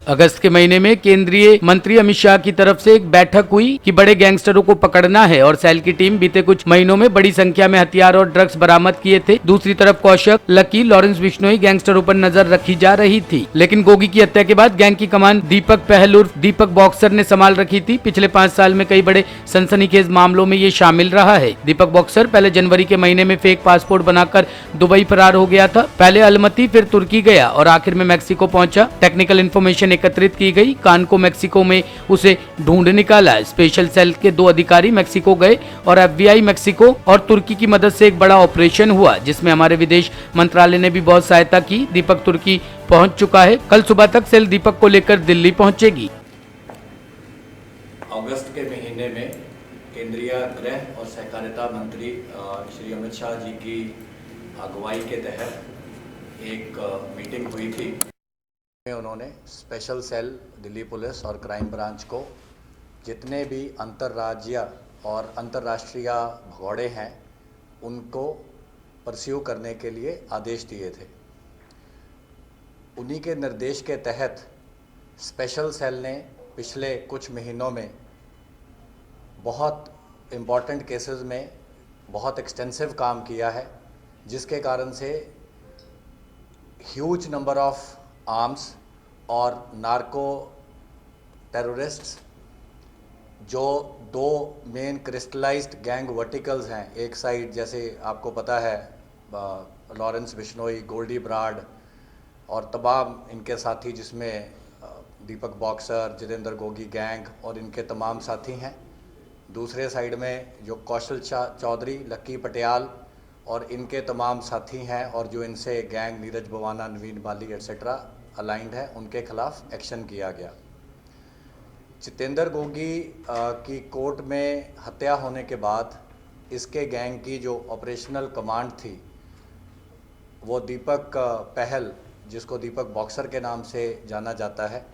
अगस्त के महीने में केंद्रीय मंत्री अमित शाह की तरफ से एक बैठक हुई कि बड़े गैंगस्टरों को पकड़ना है और सेल की टीम बीते कुछ महीनों में बड़ी संख्या में हथियार और ड्रग्स बरामद किए थे। दूसरी तरफ कौशक, लकी, लॉरेंस बिश्नोई गैंगस्टरों पर नजर रखी जा रही थी, लेकिन गोगी की हत्या के बाद गैंग की कमान दीपक पहल उर्फ दीपक बॉक्सर ने संभाल रखी थी। पिछले 5 साल में कई बड़े सनसनीखेज मामलों में ये शामिल रहा है। दीपक बॉक्सर पहले जनवरी के महीने में फेक पासपोर्ट बनाकर दुबई फरार हो गया था। पहले अलमती, फिर तुर्की गया और आखिर में मैक्सिको पहुंचा। टेक्निकल इन्फॉर्मेशन एकत्रित की गई, कान को मैक्सिको में उसे ढूंढ निकाला। स्पेशल सेल के 2 अधिकारी मैक्सिको गए और एफबीआई मैक्सिको और तुर्की की मदद से एक बड़ा ऑपरेशन हुआ, जिसमें हमारे विदेश मंत्रालय ने भी बहुत सहायता की। दीपक तुर्की पहुंच चुका है। कल सुबह तक सेल दीपक को लेकर दिल्ली पहुंचेगी। अगस्त के महीने में केंद्रीय गृह और सहकारिता मंत्री श्री अमित शाह जी की अगुवाई के तहत एक मीटिंग हुई थी। उन्होंने स्पेशल सेल, दिल्ली पुलिस और क्राइम ब्रांच को जितने भी अंतर्राज्यीय और अंतर्राष्ट्रीय भगौड़े हैं उनको परस्यू करने के लिए आदेश दिए थे। उन्हीं के निर्देश के तहत स्पेशल सेल ने पिछले कुछ महीनों में बहुत इम्पॉर्टेंट केसेस में बहुत एक्सटेंसिव काम किया है, जिसके कारण से ह्यूज नंबर ऑफ आर्म्स और नार्को टेररिस्ट्स, जो 2 मेन क्रिस्टलाइज्ड गैंग वर्टिकल्स हैं, एक साइड जैसे आपको पता है लॉरेंस बिश्नोई, गोल्डी ब्राड और तमाम इनके साथी, जिसमें दीपक बॉक्सर, जितेंद्र गोगी गैंग और इनके तमाम साथी हैं। दूसरे साइड में जो कौशल चौधरी, लक्की पटियाल और इनके तमाम साथी हैं, और जो इनसे गैंग नीरज बवाना, नवीन बाली एट्सेट्रा अलाइंड है, उनके खिलाफ एक्शन किया गया। जितेंद्र गोगी की कोर्ट में हत्या होने के बाद इसके गैंग की जो ऑपरेशनल कमांड थी वो दीपक पहल, जिसको दीपक बॉक्सर के नाम से जाना जाता है,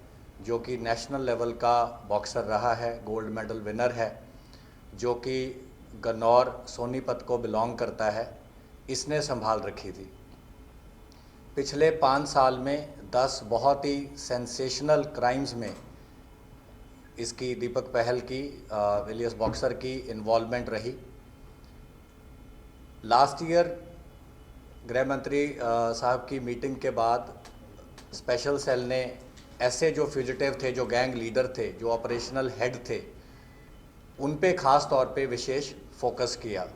जो कि नेशनल लेवल का बॉक्सर रहा है, गोल्ड मेडल विनर है, जो कि गन्नौर सोनीपत को बिलोंग करता है, इसने संभाल रखी थी। पिछले 5 साल में 10 बहुत ही सेंसेशनल क्राइम्स में इसकी, दीपक पहल की, एलियस बॉक्सर की इन्वॉल्वमेंट रही। लास्ट ईयर गृह मंत्री साहब की मीटिंग के बाद स्पेशल सेल ने ऐसे जो फ्यूजिटिव थे, जो गैंग लीडर थे, जो ऑपरेशनल हेड थे, उन पे ख़ास तौर पे विशेष फोकस किया।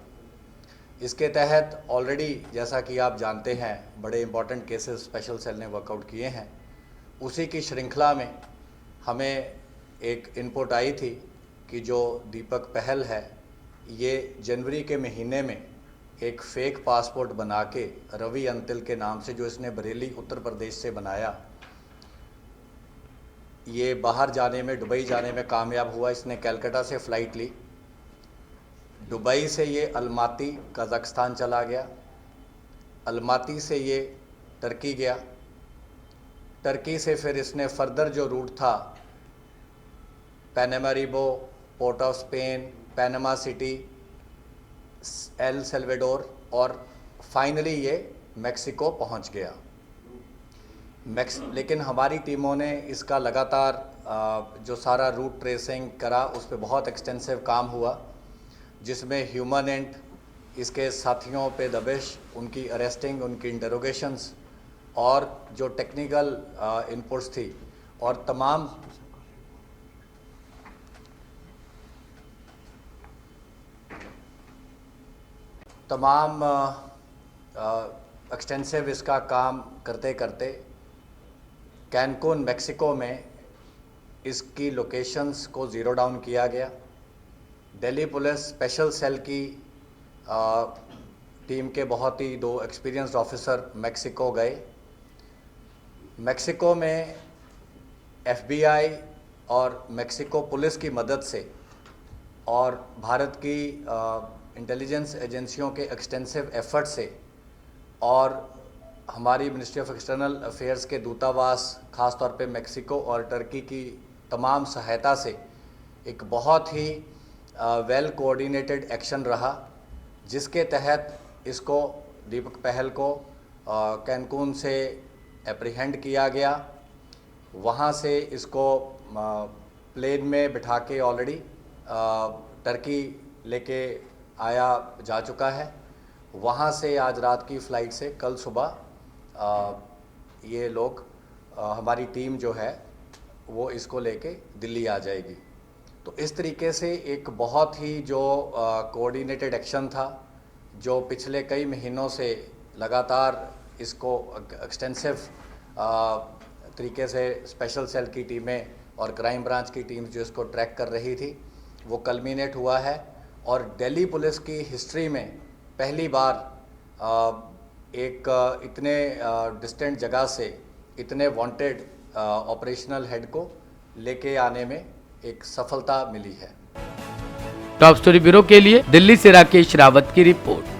इसके तहत ऑलरेडी, जैसा कि आप जानते हैं, बड़े इम्पॉर्टेंट केसेस स्पेशल सेल ने वर्कआउट किए हैं। उसी की श्रृंखला में हमें एक इनपुट आई थी कि जो दीपक पहल है, ये जनवरी के महीने में एक फ़ेक पासपोर्ट बना के रवि अंतिल के नाम से, जो इसने बरेली उत्तर प्रदेश से बनाया, ये बाहर जाने में, दुबई जाने में कामयाब हुआ। इसने कलकत्ता से फ़्लाइट ली, दुबई से ये अलमाती कज़ाकिस्तान चला गया, अलमाती से ये टर्की गया, टर्की से फिर इसने फर्दर जो रूट था Paramaribo, Port of Spain, Panama City, El Salvador और फाइनली ये मैक्सिको पहुंच गया। लेकिन हमारी टीमों ने इसका लगातार जो सारा रूट ट्रेसिंग करा, उस पर बहुत एक्सटेंसिव काम हुआ, जिसमें ह्यूमन एंड इसके साथियों पे दबिश, उनकी अरेस्टिंग, उनकी इंटरोगेशंस और जो टेक्निकल इनपुट्स थी और तमाम एक्सटेंसिव इसका काम करते करते कैनकून मैक्सिको में इसकी लोकेशंस को ज़ीरो डाउन किया गया। दिल्ली पुलिस स्पेशल सेल की टीम के बहुत ही 2 एक्सपीरियंस्ड ऑफिसर मैक्सिको गए। मैक्सिको में एफबीआई और मैक्सिको पुलिस की मदद से और भारत की इंटेलिजेंस एजेंसियों के एक्सटेंसिव एफर्ट से और हमारी मिनिस्ट्री ऑफ एक्सटर्नल अफेयर्स के दूतावास, ख़ास तौर पे मैक्सिको और टर्की की तमाम सहायता से एक बहुत ही वेल कोऑर्डिनेटेड एक्शन रहा, जिसके तहत इसको, दीपक पहल को कैनकून से एप्रीहेंड किया गया। वहाँ से इसको प्लेन में बिठा के ऑलरेडी टर्की लेके आया जा चुका है। वहाँ से आज रात की फ़्लाइट से कल सुबह ये लोग हमारी टीम जो है वो इसको लेके दिल्ली आ जाएगी। तो इस तरीके से एक बहुत ही जो कोऑर्डिनेटेड एक्शन था, जो पिछले कई महीनों से लगातार इसको एक्सटेंसिव तरीके से स्पेशल सेल की टीमें और क्राइम ब्रांच की टीम जो इसको ट्रैक कर रही थी, वो कल्मिनेट हुआ है। और दिल्ली पुलिस की हिस्ट्री में पहली बार एक इतने डिस्टेंट जगह से इतने वांटेड ऑपरेशनल हेड को लेके आने में एक सफलता मिली है। टॉप स्टोरी ब्यूरो के लिए दिल्ली से राकेश रावत की रिपोर्ट।